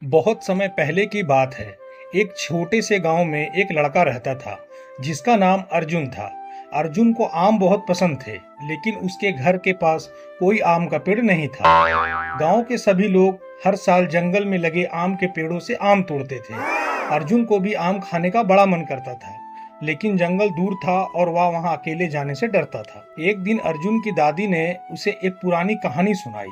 बहुत समय पहले की बात है। एक छोटे से गांव में एक लड़का रहता था जिसका नाम अर्जुन था। अर्जुन को आम बहुत पसंद थे, लेकिन उसके घर के पास कोई आम का पेड़ नहीं था। गांव के सभी लोग हर साल जंगल में लगे आम के पेड़ों से आम तोड़ते थे। अर्जुन को भी आम खाने का बड़ा मन करता था, लेकिन जंगल दूर था और वह वहां अकेले जाने से डरता था। एक दिन अर्जुन की दादी ने उसे एक पुरानी कहानी सुनाई।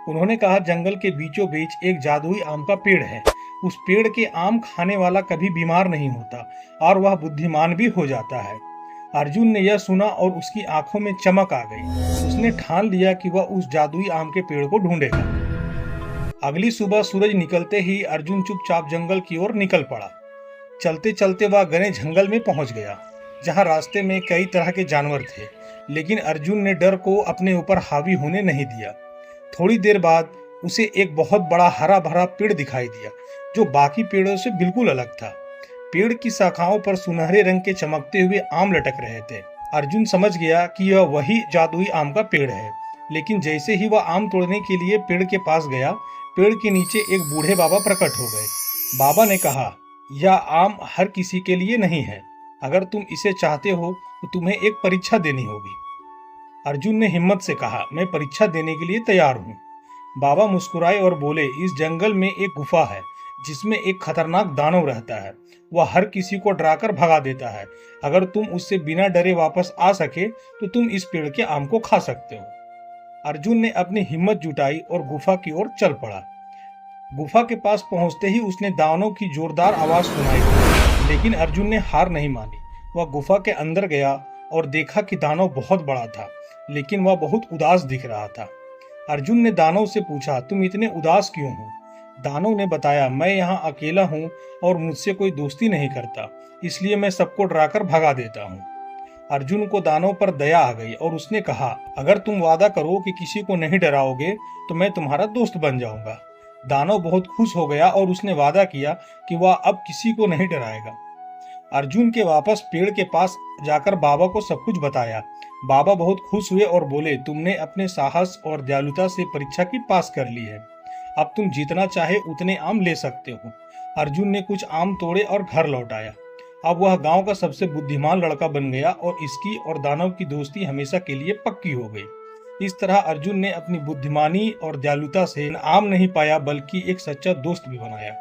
उन्होंने कहा, जंगल के बीचों बीच एक जादुई आम का पेड़ है। उस पेड़ के आम खाने वाला कभी बीमार नहीं होता और वह बुद्धिमान भी हो जाता है। अर्जुन ने यह सुना और उसकी आंखों में चमक आ गई। उसने ठान लिया कि वह उस जादुई आम के पेड़ को ढूंढेगा। अगली सुबह सूरज निकलते ही अर्जुन चुपचाप जंगल की ओर निकल पड़ा। चलते चलते वह घने जंगल में पहुंच गया, जहां रास्ते में कई तरह के जानवर थे, लेकिन अर्जुन ने डर को अपने ऊपर हावी होने नहीं दिया। थोड़ी देर बाद उसे एक बहुत बड़ा हरा भरा पेड़ दिखाई दिया, जो बाकी पेड़ों से बिल्कुल अलग था। पेड़ की शाखाओं पर सुनहरे रंग के चमकते हुए आम लटक रहे थे। अर्जुन समझ गया कि यह वही जादुई आम का पेड़ है, लेकिन जैसे ही वह आम तोड़ने के लिए पेड़ के पास गया, पेड़ के नीचे एक बूढ़े बाबा प्रकट हो गए। बाबा ने कहा, यह आम हर किसी के लिए नहीं है। अगर तुम इसे चाहते हो तो तुम्हें एक परीक्षा देनी होगी। अर्जुन ने हिम्मत से कहा, मैं परीक्षा देने के लिए तैयार हूँ। बाबा मुस्कुराए और बोले, इस जंगल में एक गुफा है जिसमें एक खतरनाक दानव रहता है। वह हर किसी को डराकर भगा देता है। अगर तुम उससे बिना डरे वापस आ सके तो तुम इस पेड़ के आम को खा सकते हो। अर्जुन ने अपनी हिम्मत जुटाई और गुफा की ओर चल पड़ा। गुफा के पास पहुंचते ही उसने दानव की जोरदार आवाज सुनाई दी, लेकिन अर्जुन ने हार नहीं मानी। वह गुफा के अंदर गया और देखा कि दानव बहुत बड़ा था, लेकिन वह बहुत उदास दिख रहा था। अर्जुन ने दानव से पूछा, तुम इतने उदास क्यों हो? दानव ने बताया, मैं यहाँ अकेला हूँ और मुझसे कोई दोस्ती नहीं करता, इसलिए मैं सबको डराकर भगा देता हूँ। अर्जुन को दानव पर दया आ गई और उसने कहा, अगर तुम वादा करो कि किसी को नहीं डराओगे तो मैं तुम्हारा दोस्त बन जाऊंगा। दानव बहुत खुश हो गया और उसने वादा किया कि वह अब किसी को नहीं डराएगा। अर्जुन के वापस पेड़ के पास जाकर बाबा को सब कुछ बताया। बाबा बहुत खुश हुए और बोले, तुमने अपने साहस और दयालुता से परीक्षा की पास कर ली है। अब तुम जितना चाहे उतने आम ले सकते हो। अर्जुन ने कुछ आम तोड़े और घर लौट आया। अब वह गांव का सबसे बुद्धिमान लड़का बन गया और इसकी और दानव की दोस्ती हमेशा के लिए पक्की हो गई। इस तरह अर्जुन ने अपनी बुद्धिमानी और दयालुता से आम नहीं पाया, बल्कि एक सच्चा दोस्त भी बनाया।